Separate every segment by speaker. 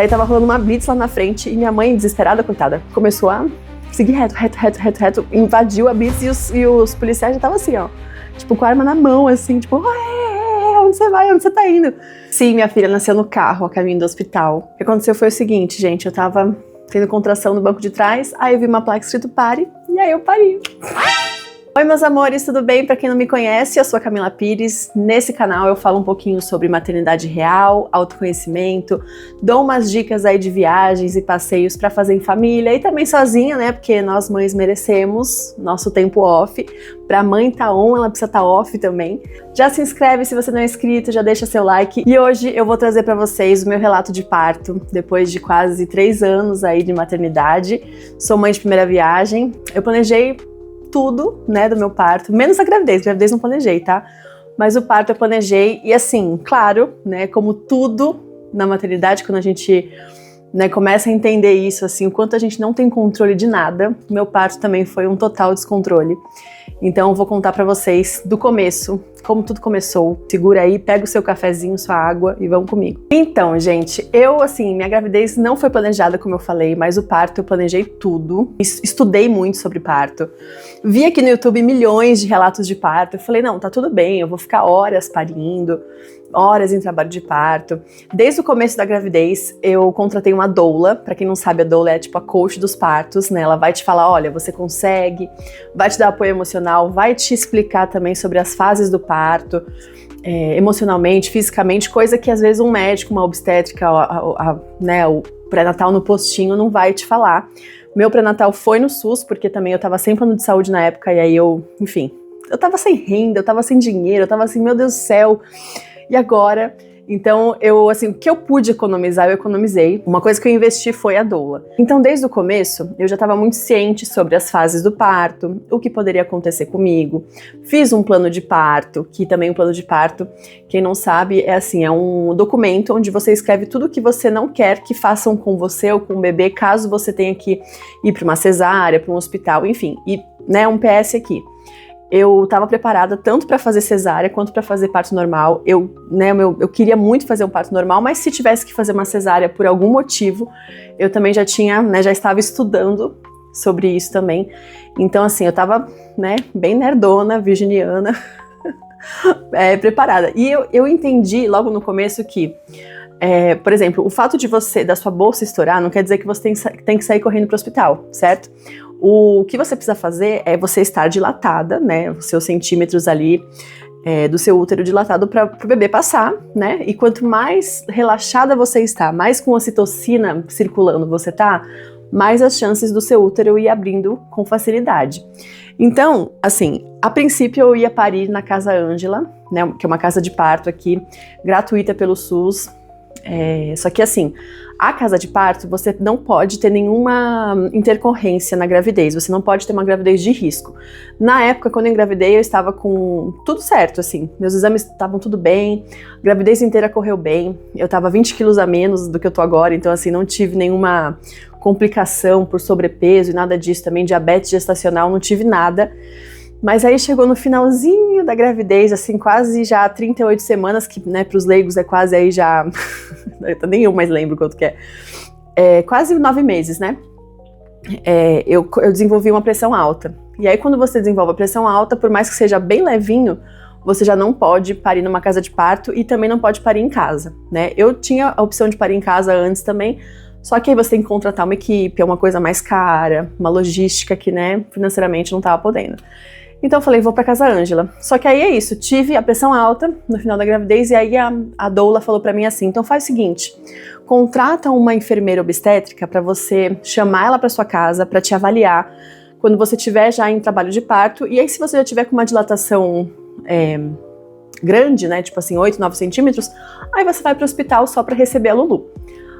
Speaker 1: Aí tava rolando uma blitz lá na frente e minha mãe, desesperada, coitada, começou a seguir reto, invadiu a blitz e os policiais já estavam assim, ó, tipo, com a arma na mão, assim, tipo, onde você vai? Onde você tá indo? Sim, minha filha nasceu no carro, a caminho do hospital. O que aconteceu foi o seguinte, gente, eu tava tendo contração no banco de trás, aí eu vi uma placa escrito pare, e aí eu parei. Oi, meus amores, tudo bem? Pra quem não me conhece, eu sou a Camila Pires. Nesse canal eu falo um pouquinho sobre maternidade real, autoconhecimento, dou umas dicas aí de viagens e passeios pra fazer em família e também sozinha, né? Porque nós mães merecemos nosso tempo off. Pra mãe tá on, ela precisa tá off também. Já se inscreve se você não é inscrito, já deixa seu like. E hoje eu vou trazer pra vocês o meu relato de parto, depois de quase 3 anos aí de maternidade. Sou mãe de primeira viagem. Eu planejei tudo, né, do meu parto, menos a gravidez não planejei, tá? Mas o parto eu planejei e assim, claro, né, como tudo na maternidade, quando a gente, né, começa a entender isso, assim, o quanto a gente não tem controle de nada, meu parto também foi um total descontrole. Então eu vou contar pra vocês do começo, como tudo começou. Segura aí, pega o seu cafezinho, sua água e vamos comigo. Então, gente, minha gravidez não foi planejada, como eu falei, mas o parto eu planejei tudo. Estudei muito sobre parto. Vi aqui no YouTube milhões de relatos de parto. Eu falei, não, tá tudo bem, eu vou ficar horas parindo, horas em trabalho de parto. Desde o começo da gravidez, eu contratei uma doula. Pra quem não sabe, a doula é tipo a coach dos partos, né? Ela vai te falar, olha, você consegue, vai te dar apoio emocional, vai te explicar também sobre as fases do parto, emocionalmente, fisicamente, coisa que às vezes um médico, uma obstétrica, né, o pré-natal no postinho não vai te falar. Meu pré-natal foi no SUS, porque também eu tava sem plano de saúde na época, e aí eu tava sem renda, eu tava sem dinheiro, eu tava assim, meu Deus do céu, e agora? Então, o que eu pude economizar, eu economizei. Uma coisa que eu investi foi a doula. Então, desde o começo, eu já estava muito ciente sobre as fases do parto, o que poderia acontecer comigo. Fiz um plano de parto, que também o plano de parto, quem não sabe, é um documento onde você escreve tudo o que você não quer que façam com você ou com o bebê, caso você tenha que ir para uma cesárea, para um hospital, enfim. E, né, um PS aqui. Eu estava preparada tanto para fazer cesárea quanto para fazer parto normal. Eu queria muito fazer um parto normal, mas se tivesse que fazer uma cesárea por algum motivo, eu também já estava estudando sobre isso também. Então, assim, eu estava, né, bem nerdona, virginiana, preparada. E eu entendi logo no começo que, por exemplo, o fato da sua bolsa estourar não quer dizer que você tem que sair correndo para o hospital, certo? O que você precisa fazer é você estar dilatada, né, os seus centímetros ali do seu útero dilatado para o bebê passar, né, e quanto mais relaxada você está, mais com ocitocina circulando você tá, mais as chances do seu útero ir abrindo com facilidade. Então, assim, a princípio eu ia parir na Casa Ângela, né, que é uma casa de parto aqui, gratuita pelo SUS. Só que assim, a casa de parto, você não pode ter nenhuma intercorrência na gravidez, você não pode ter uma gravidez de risco. Na época, quando eu engravidei, eu estava com tudo certo, assim, meus exames estavam tudo bem, a gravidez inteira correu bem, eu estava 20 quilos a menos do que eu tô agora, então assim, não tive nenhuma complicação por sobrepeso e nada disso, também diabetes gestacional, não tive nada. Mas aí chegou no finalzinho da gravidez, assim, quase já 38 semanas, que, né, pros leigos é quase aí já... nem eu mais lembro quanto que é. Quase 9 meses, né? Eu desenvolvi uma pressão alta. E aí quando você desenvolve a pressão alta, por mais que seja bem levinho, você já não pode parir numa casa de parto e também não pode parir em casa, né? Eu tinha a opção de parir em casa antes também, só que aí você tem que contratar uma equipe, é uma coisa mais cara, uma logística que, né, financeiramente não tava podendo. Então eu falei, vou pra Casa Ângela. Só que aí é isso, tive a pressão alta no final da gravidez e aí a doula falou pra mim assim, então faz o seguinte, contrata uma enfermeira obstétrica pra você chamar ela pra sua casa, pra te avaliar quando você estiver já em trabalho de parto, e aí se você já tiver com uma dilatação grande, né, tipo assim, 8, 9 centímetros, aí você vai pro hospital só pra receber a Lulu.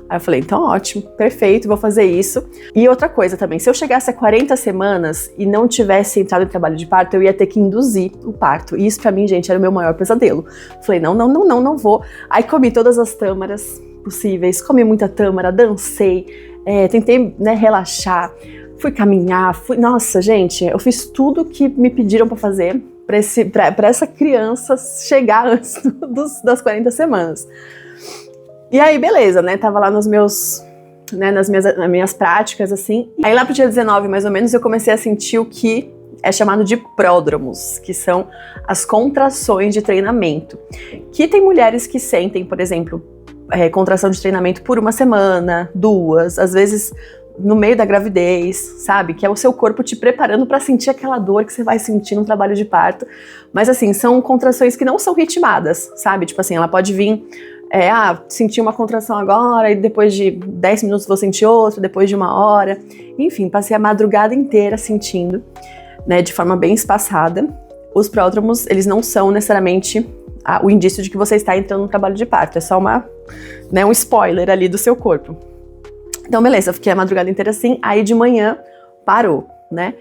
Speaker 1: Aí eu falei, então ótimo, perfeito, vou fazer isso. E outra coisa também, se eu chegasse a 40 semanas e não tivesse entrado em trabalho de parto, eu ia ter que induzir o parto. E isso pra mim, gente, era o meu maior pesadelo. Falei, não vou. Aí comi todas as tâmaras possíveis, comi muita tâmara, dancei, tentei, né, relaxar, fui caminhar, Nossa, gente, eu fiz tudo que me pediram pra fazer pra essa criança chegar antes das 40 semanas. E aí, beleza, né? Tava lá nos meus, né, nas minhas práticas, assim. Aí lá pro dia 19, mais ou menos, eu comecei a sentir o que é chamado de pródromos, que são as contrações de treinamento. Que tem mulheres que sentem, por exemplo, contração de treinamento por 1 semana, 2, às vezes no meio da gravidez, sabe? Que é o seu corpo te preparando para sentir aquela dor que você vai sentir no trabalho de parto. Mas assim, são contrações que não são ritmadas, sabe? Tipo assim, ela pode vir, senti uma contração agora e depois de 10 minutos vou sentir outra, depois de 1 hora. Enfim, passei a madrugada inteira sentindo, né, de forma bem espaçada. Os pródromos, eles não são necessariamente o indício de que você está entrando no trabalho de parto, é só um spoiler ali do seu corpo. Então, beleza, eu fiquei a madrugada inteira assim, aí de manhã parou, né?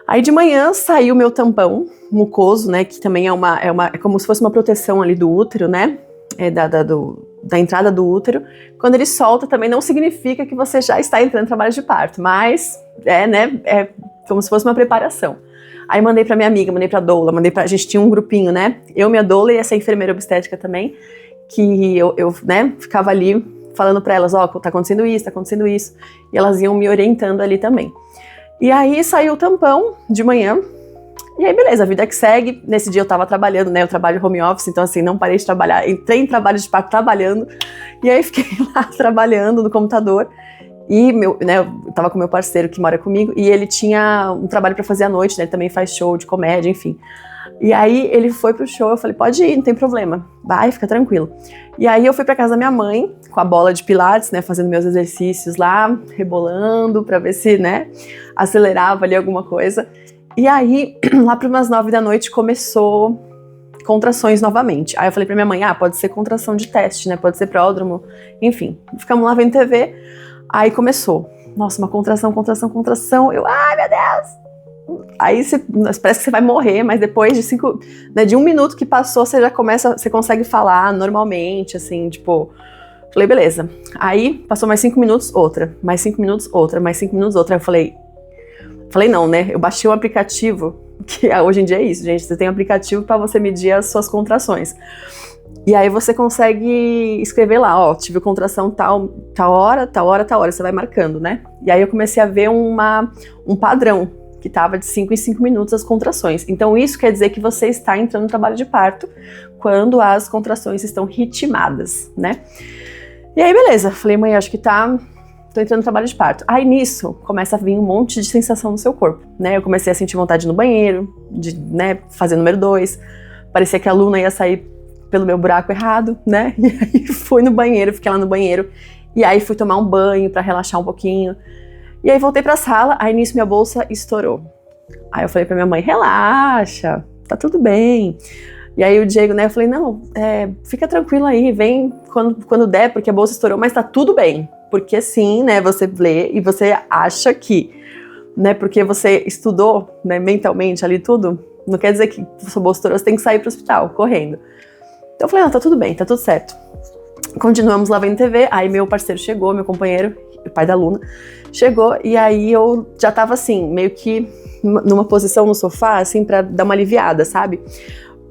Speaker 1: Aí de manhã saiu meu tampão mucoso, né, que também é como se fosse uma proteção ali do útero, né, da entrada do útero. Quando ele solta também não significa que você já está entrando no trabalho de parto, mas é como se fosse uma preparação. Aí mandei pra minha amiga, mandei pra doula, a gente tinha um grupinho, né, eu, minha doula e essa enfermeira obstétrica também, que eu né, ficava ali falando pra elas, tá acontecendo isso, e elas iam me orientando ali também. E aí saiu o tampão de manhã, e aí beleza, a vida que segue. Nesse dia eu tava trabalhando, né, eu trabalho home office, então assim, não parei de trabalhar, entrei em trabalho de parto trabalhando, e aí fiquei lá trabalhando no computador, e eu tava com meu parceiro que mora comigo, e ele tinha um trabalho pra fazer à noite, né, ele também faz show de comédia, enfim. E aí ele foi pro show, eu falei, pode ir, não tem problema, vai, fica tranquilo. E aí eu fui pra casa da minha mãe, com a bola de pilates, né, fazendo meus exercícios lá, rebolando, pra ver se, né, acelerava ali alguma coisa. E aí, lá para umas 9 da noite, começou contrações novamente. Aí eu falei pra minha mãe, pode ser contração de teste, né, pode ser pródromo, enfim. Ficamos lá vendo TV, aí começou. Nossa, uma contração, eu, ai meu Deus! Aí parece que você vai morrer, mas depois de 1 minuto que passou, você consegue falar normalmente, assim, tipo... Falei, beleza. Aí, passou mais 5 minutos, outra. Mais 5 minutos, outra. Mais 5 minutos, outra. Aí eu falei não, né? Eu baixei um aplicativo, que hoje em dia é isso, gente. Você tem um aplicativo pra você medir as suas contrações. E aí você consegue escrever lá, tive contração tal hora, você vai marcando, né? E aí eu comecei a ver um padrão, que estava de 5 em 5 minutos as contrações. Então isso quer dizer que você está entrando no trabalho de parto quando as contrações estão ritmadas, né? E aí beleza, falei, mãe, acho que tô entrando no trabalho de parto. Aí nisso começa a vir um monte de sensação no seu corpo, né? Eu comecei a sentir vontade no banheiro, de, né, fazer número 2, parecia que a Luna ia sair pelo meu buraco errado, né? E aí fui no banheiro, fiquei lá no banheiro, e aí fui tomar um banho pra relaxar um pouquinho. E aí voltei pra sala, aí nisso minha bolsa estourou. Aí eu falei pra minha mãe, relaxa, tá tudo bem. E aí o Diego, né, eu falei, não, fica tranquilo aí, vem quando der, porque a bolsa estourou, mas tá tudo bem. Porque sim, né, você lê e você acha que, né, porque você estudou, né, mentalmente ali tudo, não quer dizer que sua bolsa estourou, você tem que sair pro hospital, correndo. Então eu falei, não, tá tudo bem, tá tudo certo. Continuamos lá vendo TV, aí meu parceiro chegou, meu companheiro, o pai da Luna, chegou, e aí eu já tava assim, meio que numa posição no sofá, assim, pra dar uma aliviada, sabe?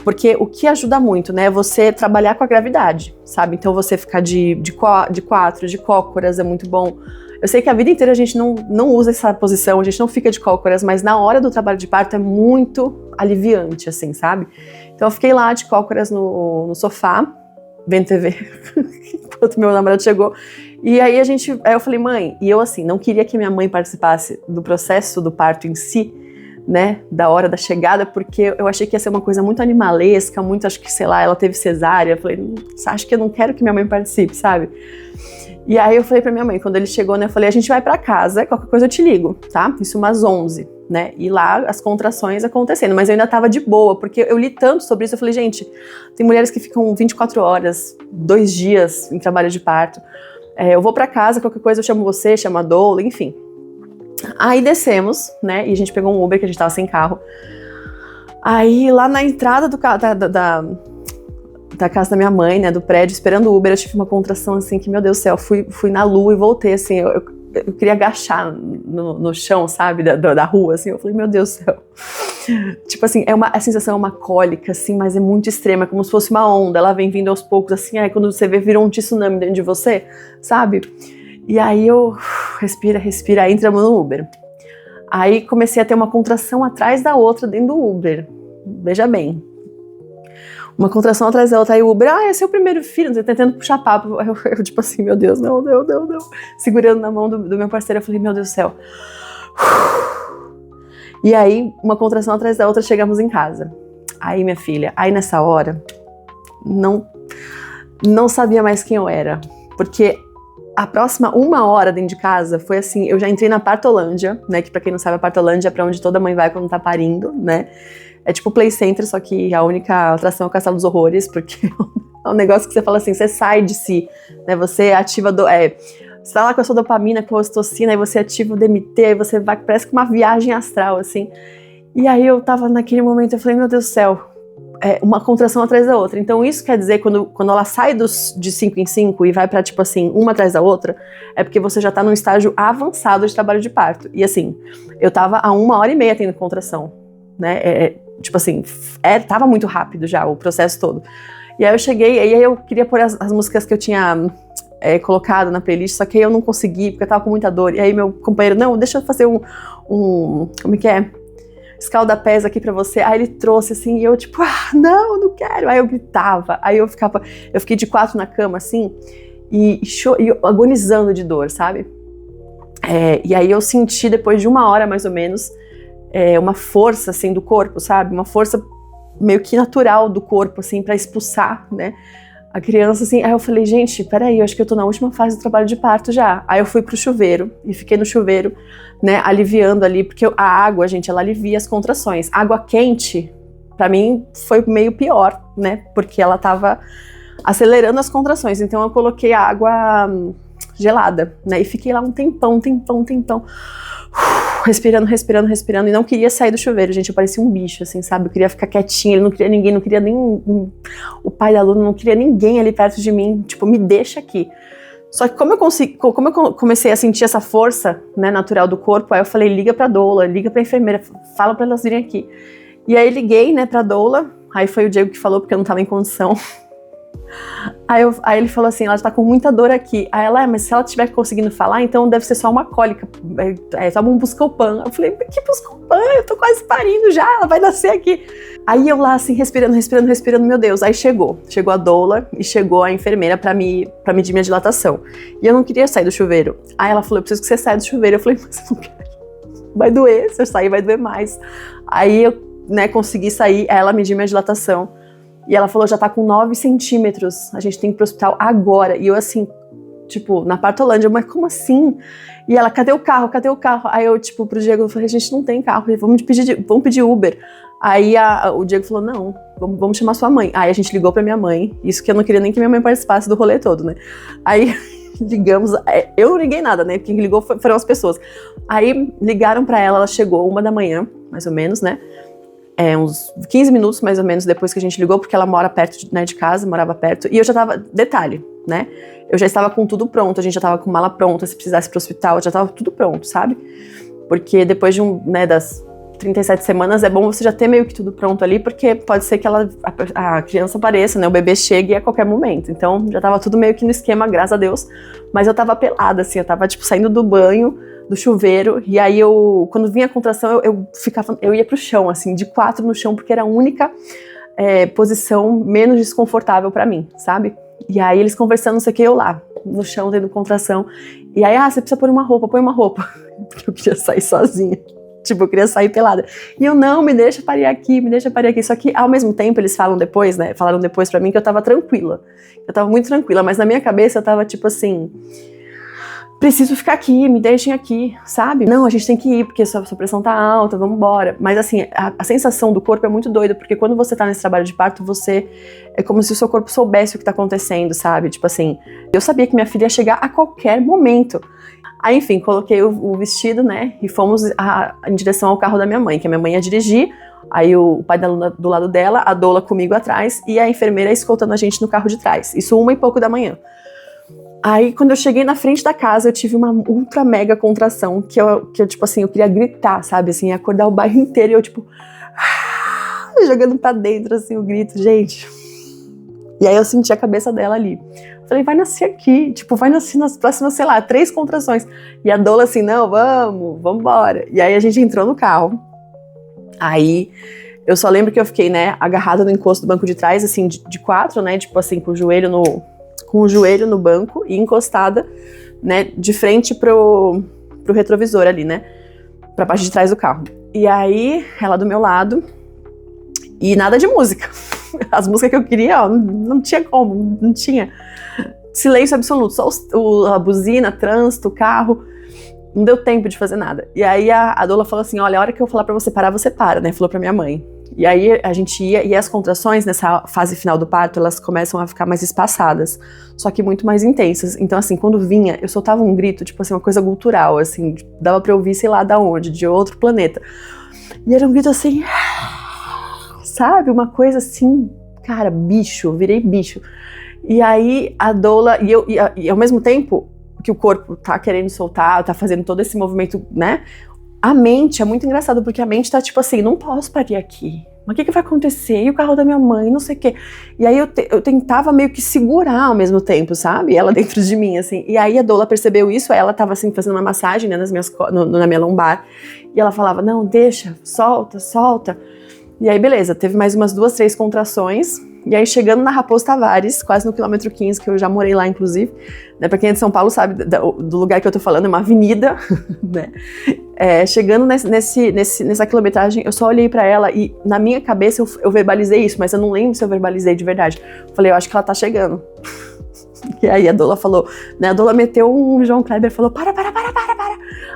Speaker 1: Porque o que ajuda muito, né, é você trabalhar com a gravidade, sabe? Então você ficar de 4, de cócoras é muito bom. Eu sei que a vida inteira a gente não usa essa posição, a gente não fica de cócoras, mas na hora do trabalho de parto é muito aliviante, assim, sabe? Então eu fiquei lá de cócoras no sofá, vendo TV, enquanto meu namorado chegou. E aí eu falei, mãe, e eu assim, não queria que minha mãe participasse do processo do parto em si, né, da hora da chegada, porque eu achei que ia ser uma coisa muito animalesca, muito, acho que, sei lá, ela teve cesárea, eu falei, acho que eu não quero que minha mãe participe, sabe? E aí eu falei pra minha mãe, quando ele chegou, né, eu falei, a gente vai pra casa, qualquer coisa eu te ligo, tá? Isso umas 11, né, e lá as contrações acontecendo, mas eu ainda tava de boa, porque eu li tanto sobre isso, eu falei, gente, tem mulheres que ficam 24 horas, 2 dias em trabalho de parto, eu vou pra casa, qualquer coisa eu chamo você, chamo a doula, enfim. Aí descemos, né, e a gente pegou um Uber, que a gente tava sem carro. Aí lá na entrada da casa da minha mãe, né, do prédio, esperando o Uber, eu tive uma contração assim, que meu Deus do céu, fui na lua e voltei, assim, eu queria agachar no chão, sabe, da rua, assim. Eu falei, meu Deus do céu. Tipo assim, a sensação é uma cólica, assim, mas é muito extrema, como se fosse uma onda. Ela vem vindo aos poucos, assim, aí quando você vê, virou um tsunami dentro de você, sabe? E aí eu, respira, aí entramos no Uber. Aí comecei a ter uma contração atrás da outra dentro do Uber. Veja bem. Uma contração atrás da outra, aí o Uber, esse é o primeiro filho, tentando puxar papo. Eu tipo assim, meu Deus, não. Segurando na mão do meu parceiro, eu falei, meu Deus do céu. E aí, uma contração atrás da outra, chegamos em casa. Aí, minha filha, aí nessa hora, não sabia mais quem eu era. Porque a próxima 1 hora dentro de casa foi assim, eu já entrei na Partolândia, né, que pra quem não sabe, a Partolândia é pra onde toda mãe vai quando tá parindo, né. É tipo o Play Center, só que a única atração é o Castelo dos Horrores, porque é um negócio que você fala assim, você sai de si, né, você ativa você tá lá com a sua dopamina, com a ocitocina, aí você ativa o DMT, aí você vai, parece que uma viagem astral, assim. E aí eu tava naquele momento, eu falei, meu Deus do céu, uma contração atrás da outra. Então isso quer dizer, quando ela sai de 5 em 5 e vai pra, tipo assim, uma atrás da outra, é porque você já tá num estágio avançado de trabalho de parto. E assim, eu tava há 1h30 tendo contração, né, tipo assim, tava muito rápido já o processo todo. E aí eu cheguei, e aí eu queria pôr as músicas que eu tinha colocado na playlist, só que aí eu não consegui, porque eu tava com muita dor. E aí meu companheiro, não, deixa eu fazer como que é? Escalda-pés aqui pra você. Aí ele trouxe assim, e eu tipo, não quero. Aí eu gritava, aí eu fiquei de 4 na cama, assim, e agonizando de dor, sabe? E aí eu senti, depois de 1 hora mais ou menos, uma força, assim, do corpo, sabe? Uma força meio que natural do corpo, assim, pra expulsar, né? A criança, assim, aí eu falei, gente, peraí, eu acho que eu tô na última fase do trabalho de parto já. Aí eu fui pro chuveiro, e fiquei no chuveiro, né, aliviando ali, porque a água, gente, ela alivia as contrações. Água quente, pra mim, foi meio pior, né, porque ela tava acelerando as contrações. Então eu coloquei a água gelada, né, e fiquei lá um tempão. Respirando, e não queria sair do chuveiro, gente, eu parecia um bicho, assim, sabe, eu queria ficar quietinha, ele não queria ninguém, não queria nem o pai da Luna, não queria ninguém ali perto de mim, tipo, me deixa aqui. Só que como eu comecei a sentir essa força, né, natural do corpo, aí eu falei, liga pra doula, liga pra enfermeira, fala pra elas virem aqui. E aí liguei, né, pra doula, aí foi o Diego que falou, porque eu não tava em condição. Aí ele falou assim, ela tá com muita dor aqui. Aí ela, mas se ela estiver conseguindo falar, então deve ser só uma cólica. Toma um Buscopan. Eu falei, que Buscopan? Eu tô quase parindo já, ela vai nascer aqui. Aí eu lá assim, respirando, meu Deus. Aí chegou a doula e chegou a enfermeira pra medir minha dilatação. E eu não queria sair do chuveiro. Aí ela falou, eu preciso que você saia do chuveiro. Eu falei, mas eu não quero. Vai doer, se eu sair vai doer mais. Aí eu, né, consegui sair, aí ela mediu minha dilatação. E ela falou, já tá com 9 centímetros, a gente tem que ir pro hospital agora. E eu assim, tipo, na Partolândia, mas como assim? E ela, cadê o carro? Aí eu, tipo, pro Diego, eu falei, a gente não tem carro, vamos pedir Uber. Aí o Diego falou, não, vamos chamar sua mãe. Aí a gente ligou pra minha mãe, isso que eu não queria nem que minha mãe participasse do rolê todo, né? Aí ligamos, eu não liguei nada, né? Quem ligou foram as pessoas. Aí ligaram pra ela chegou 1 da manhã, mais ou menos, né? Uns 15 minutos mais ou menos depois que a gente ligou, porque ela mora perto, né, de casa, morava perto, e eu já tava, detalhe, né, eu já estava com tudo pronto, a gente já tava com mala pronta, se precisasse ir pro hospital, já tava tudo pronto, sabe, porque depois de das 37 semanas é bom você já ter meio que tudo pronto ali, porque pode ser que a criança apareça, né, o bebê chegue a qualquer momento, então já tava tudo meio que no esquema, graças a Deus, mas eu tava pelada, assim, eu tava, tipo, saindo do banho, do chuveiro, e aí quando vinha a contração, eu ia pro chão, assim, de 4 no chão, porque era a única posição menos desconfortável pra mim, sabe? E aí eles conversando, não sei o que, eu lá, no chão, tendo contração, e aí, você precisa pôr uma roupa, põe uma roupa, porque eu queria sair sozinha, tipo, eu queria sair pelada, e eu, não, me deixa parir aqui, só que ao mesmo tempo eles falaram depois pra mim que eu tava tranquila, eu tava muito tranquila, mas na minha cabeça eu tava tipo assim, preciso ficar aqui, me deixem aqui, sabe? Não, a gente tem que ir, porque sua pressão tá alta, vamos embora. Mas assim, a sensação do corpo é muito doida, porque quando você tá nesse trabalho de parto, é como se o seu corpo soubesse o que tá acontecendo, sabe? Tipo assim, eu sabia que minha filha ia chegar a qualquer momento. Aí, enfim, coloquei o vestido, né, e fomos em direção ao carro da minha mãe, que a minha mãe ia dirigir, aí o pai da Luna do lado dela, a doula comigo atrás, e a enfermeira escoltando a gente no carro de trás. Isso 1h pouco da manhã. Aí, quando eu cheguei na frente da casa, eu tive uma ultra mega contração, que eu tipo assim, eu queria gritar, sabe, assim, acordar o bairro inteiro, e eu, tipo, jogando pra dentro, assim, o grito, gente. E aí eu senti a cabeça dela ali. Falei, vai nascer aqui, tipo, vai nascer nas próximas, sei lá, 3 contrações. E a Dola assim, não, vamos embora. E aí a gente entrou no carro. Aí eu só lembro que eu fiquei, né, agarrada no encosto do banco de trás, assim, de 4, né, tipo assim, com o joelho no banco e encostada, né, de frente pro retrovisor ali, né, pra parte de trás do carro. E aí, ela do meu lado, e nada de música. As músicas que eu queria, ó, não tinha como, não tinha. Silêncio absoluto, só a buzina, trânsito, o carro, não deu tempo de fazer nada. E aí a Dola falou assim, olha, a hora que eu falar pra você para, né, falou pra minha mãe. E aí a gente ia, e as contrações nessa fase final do parto, elas começam a ficar mais espaçadas, só que muito mais intensas. Então assim, quando vinha, eu soltava um grito, tipo assim, uma coisa gutural, assim, dava pra ouvir, sei lá, da onde, de outro planeta. E era um grito assim, sabe, uma coisa assim, cara, bicho, virei bicho. E aí a Dola, e ao mesmo tempo que o corpo tá querendo soltar, tá fazendo todo esse movimento, né? A mente é muito engraçado, porque a mente tá tipo assim, não posso parir aqui. Mas o que vai acontecer? E o carro da minha mãe, não sei o quê. E aí eu tentava meio que segurar ao mesmo tempo, sabe? Ela dentro de mim, assim. E aí a Dola percebeu isso, ela tava assim, fazendo uma massagem, né, na minha lombar. E ela falava, não, deixa, solta, solta. E aí, beleza, teve mais umas 2, 3 contrações. E aí, chegando na Raposo Tavares, quase no quilômetro 15, que eu já morei lá, inclusive, né? Pra quem é de São Paulo sabe do lugar que eu tô falando, é uma avenida, né? Chegando nessa quilometragem, eu só olhei pra ela e, na minha cabeça, eu verbalizei isso, mas eu não lembro se eu verbalizei de verdade. Eu falei, eu acho que ela tá chegando. E aí, a Dola falou, né? A Dola meteu um João Kleber e falou, para.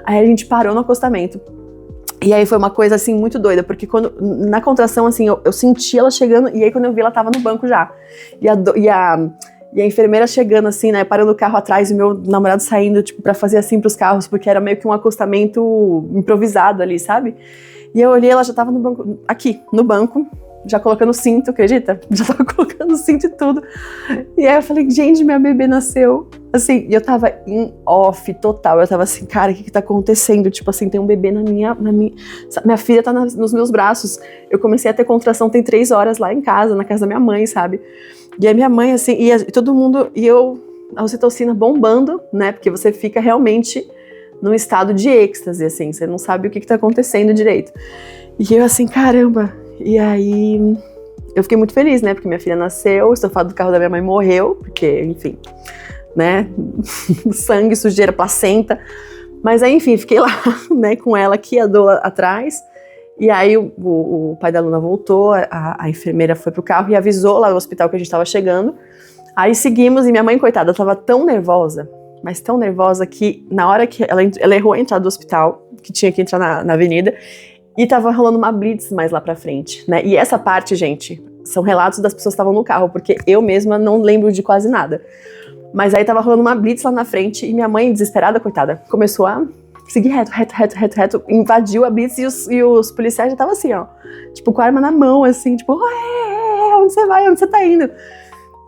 Speaker 1: Aí a gente parou no acostamento. E aí foi uma coisa, assim, muito doida, porque na contração, assim, eu senti ela chegando, e aí quando eu vi, ela tava no banco já. E a enfermeira chegando, assim, né, parando o carro atrás, e o meu namorado saindo, tipo, pra fazer assim pros carros, porque era meio que um acostamento improvisado ali, sabe? E eu olhei, ela já tava no banco, aqui, no banco, já colocando cinto, acredita? Já tava colocando cinto e tudo. E aí eu falei, gente, minha bebê nasceu. Assim, e eu tava em off total. Eu tava assim, cara, o que tá acontecendo? Tipo assim, tem um bebê na minha filha tá nos meus braços. Eu comecei a ter contração tem 3 horas lá em casa, na casa da minha mãe, sabe? E a minha mãe, assim, e todo mundo, e eu, a ocitocina bombando, né? Porque você fica realmente num estado de êxtase, assim, você não sabe o que tá acontecendo direito. E eu assim, caramba. E aí, eu fiquei muito feliz, né? Porque minha filha nasceu, o estofado do carro da minha mãe morreu, porque, enfim, né? Sangue, sujeira, placenta. Mas aí, enfim, fiquei lá, né? Com ela aqui, a Dola atrás. E aí, o pai da Luna voltou, a enfermeira foi pro carro e avisou lá no hospital que a gente tava chegando. Aí seguimos e minha mãe, coitada, tava tão nervosa, mas tão nervosa que na hora que ela errou a entrada do hospital, que tinha que entrar na avenida, e tava rolando uma blitz mais lá pra frente, né? E essa parte, gente, são relatos das pessoas que estavam no carro, porque eu mesma não lembro de quase nada. Mas aí tava rolando uma blitz lá na frente e minha mãe, desesperada, coitada, começou a seguir reto, invadiu a blitz e os policiais já estavam assim, ó, tipo, com a arma na mão, assim, tipo, onde você vai, onde você tá indo?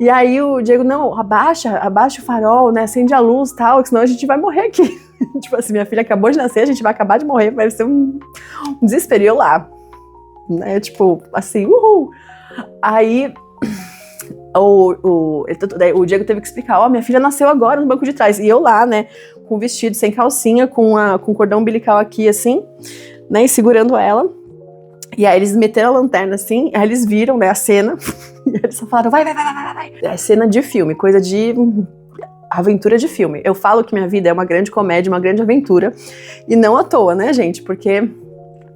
Speaker 1: E aí o Diego, não, abaixa o farol, né, acende a luz e tal, senão a gente vai morrer aqui. Tipo assim, minha filha acabou de nascer, a gente vai acabar de morrer, vai ser um desespero. E eu lá, né, tipo, assim, uhul. Aí o Diego teve que explicar, ó, minha filha nasceu agora no banco de trás. E eu lá, né, com o vestido, sem calcinha, com cordão umbilical aqui, assim, né, e segurando ela. E aí eles meteram a lanterna, assim, aí eles viram, né, a cena, e eles só falaram, vai. É cena de filme, coisa de aventura de filme. Eu falo que minha vida é uma grande comédia, uma grande aventura, e não à toa, né, gente, porque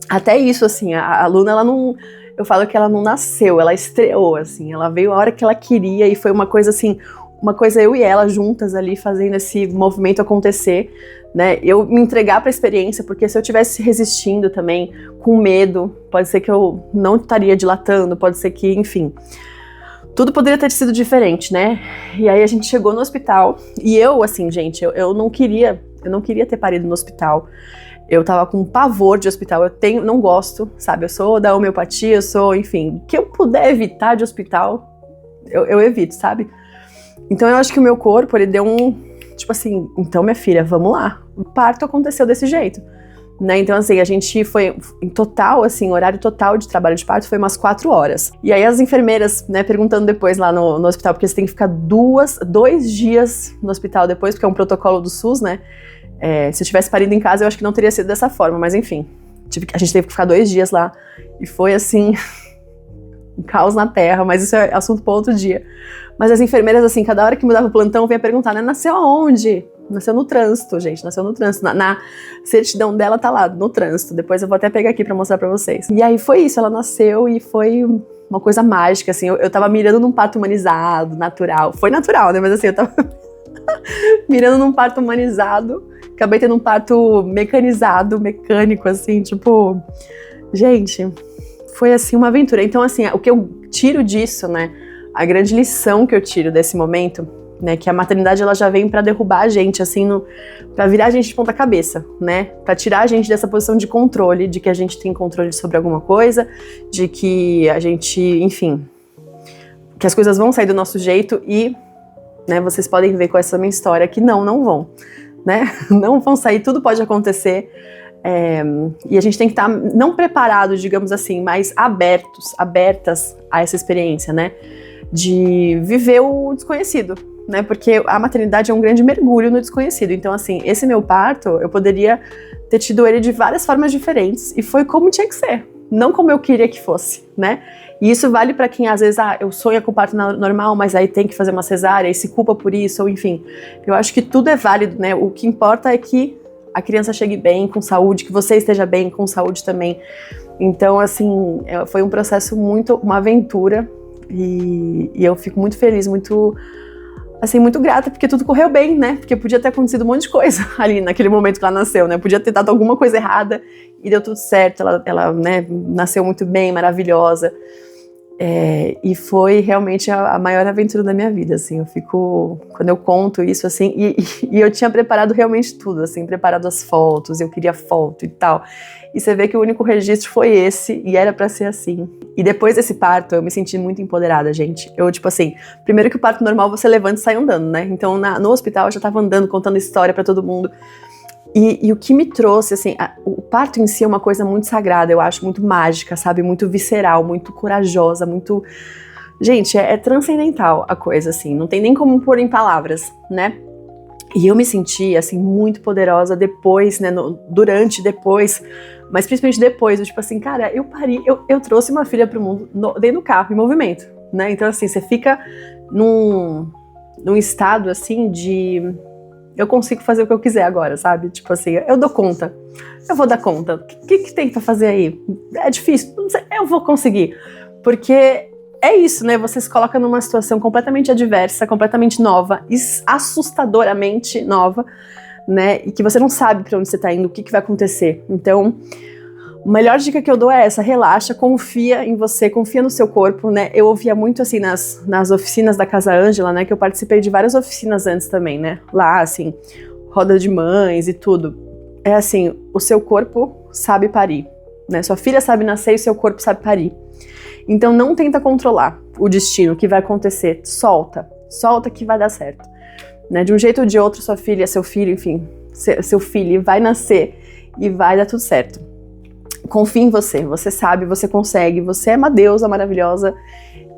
Speaker 1: até isso, assim, a Luna, ela não... Eu falo que ela não nasceu, ela estreou, assim, ela veio a hora que ela queria e foi uma coisa assim, uma coisa eu e ela juntas ali fazendo esse movimento acontecer, né, eu me entregar pra experiência, porque se eu tivesse resistindo também, com medo, pode ser que eu não estaria dilatando, pode ser que, enfim, tudo poderia ter sido diferente, né, e aí a gente chegou no hospital, e eu, assim, gente, eu não queria ter parido no hospital. Eu tava com pavor de hospital, não gosto, sabe, eu sou da homeopatia, eu sou, enfim, o que eu puder evitar de hospital, eu evito, sabe? Então eu acho que o meu corpo, ele deu tipo assim, então minha filha, vamos lá. O parto aconteceu desse jeito, né? Então assim, a gente foi, em total, assim, horário total de trabalho de parto foi umas 4 horas. E aí as enfermeiras, né, perguntando depois lá no hospital, porque você tem que ficar 2 dias no hospital depois, porque é um protocolo do SUS, né? Se eu tivesse parido em casa, eu acho que não teria sido dessa forma, mas enfim. A gente teve que ficar 2 dias lá. E foi assim, um caos na terra, mas isso é assunto para outro dia. Mas as enfermeiras, assim, cada hora que mudava o plantão, vinha perguntar, né? Nasceu aonde? Nasceu no trânsito, gente, nasceu no trânsito. Na certidão dela tá lá, no trânsito. Depois eu vou até pegar aqui pra mostrar pra vocês. E aí foi isso, ela nasceu e foi uma coisa mágica, assim. Eu tava mirando num parto humanizado, natural. Foi natural, né? Mas assim, eu tava mirando num parto humanizado. Acabei tendo um parto mecanizado, mecânico, assim, tipo... Gente, foi assim uma aventura. Então, assim, o que eu tiro disso, né? A grande lição que eu tiro desse momento, né, que a maternidade ela já vem pra derrubar a gente, assim, pra virar a gente de ponta cabeça, né, pra tirar a gente dessa posição de controle, de que a gente tem controle sobre alguma coisa, de que a gente, enfim, que as coisas vão sair do nosso jeito e, né, vocês podem ver com essa minha história que não vão, né, não vão sair, tudo pode acontecer, e a gente tem que estar não preparado, digamos assim, mas abertas a essa experiência, né, de viver o desconhecido, né? Porque a maternidade é um grande mergulho no desconhecido. Então, assim, esse meu parto, eu poderia ter tido ele de várias formas diferentes e foi como tinha que ser, não como eu queria que fosse, né? E isso vale para quem às vezes, eu sonho com parto normal, mas aí tem que fazer uma cesárea e se culpa por isso, ou enfim. Eu acho que tudo é válido, né? O que importa é que a criança chegue bem, com saúde, que você esteja bem, com saúde também. Então, assim, foi um processo uma aventura. E eu fico muito feliz, muito grata, porque tudo correu bem, né? Porque podia ter acontecido um monte de coisa ali naquele momento que ela nasceu, né? Podia ter dado alguma coisa errada e deu tudo certo. Ela né, nasceu muito bem, maravilhosa. E foi realmente a maior aventura da minha vida, assim. Eu fico... Quando eu conto isso, assim... E eu tinha preparado realmente tudo, assim. Preparado as fotos, eu queria foto e tal. E você vê que o único registro foi esse, e era pra ser assim. E depois desse parto, eu me senti muito empoderada, gente. Eu, tipo assim... Primeiro que o parto normal, você levanta e sai andando, né? Então, no hospital, eu já tava andando, contando história pra todo mundo. E o que me trouxe, assim, o parto em si é uma coisa muito sagrada, eu acho, muito mágica, sabe? Muito visceral, muito corajosa, muito... Gente, é transcendental a coisa, assim, não tem nem como pôr em palavras, né? E eu me senti, assim, muito poderosa depois, né? Durante, depois, mas principalmente depois, eu, tipo assim, cara, eu pari, eu trouxe uma filha pro mundo dentro do carro, em movimento, né? Então, assim, você fica num estado, assim, de... Eu consigo fazer o que eu quiser agora, sabe? Tipo assim, eu dou conta. Eu vou dar conta. O que tem pra fazer aí? É difícil? Não sei, eu vou conseguir. Porque é isso, né? Você se coloca numa situação completamente adversa, completamente nova, assustadoramente nova, né? E que você não sabe pra onde você tá indo, o que vai acontecer. Então, a melhor dica que eu dou é essa: relaxa, confia em você, confia no seu corpo, né? Eu ouvia muito, assim, nas oficinas da Casa Ângela, né? Que eu participei de várias oficinas antes também, né? Lá, assim, roda de mães e tudo. É assim, o seu corpo sabe parir, né? Sua filha sabe nascer e seu corpo sabe parir. Então não tenta controlar o destino, o que vai acontecer. Solta que vai dar certo, né? De um jeito ou de outro, sua filha, seu filho, enfim, seu filho vai nascer e vai dar tudo certo. Confie em você, você sabe, você consegue, você é uma deusa maravilhosa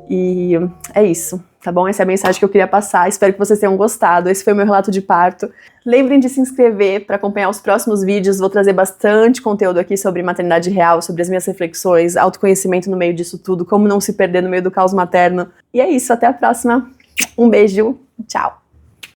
Speaker 1: e é isso, tá bom? Essa é a mensagem que eu queria passar, espero que vocês tenham gostado, esse foi o meu relato de parto. Lembrem de se inscrever para acompanhar os próximos vídeos, vou trazer bastante conteúdo aqui sobre maternidade real, sobre as minhas reflexões, autoconhecimento no meio disso tudo, como não se perder no meio do caos materno. E é isso, até a próxima, um beijo, tchau!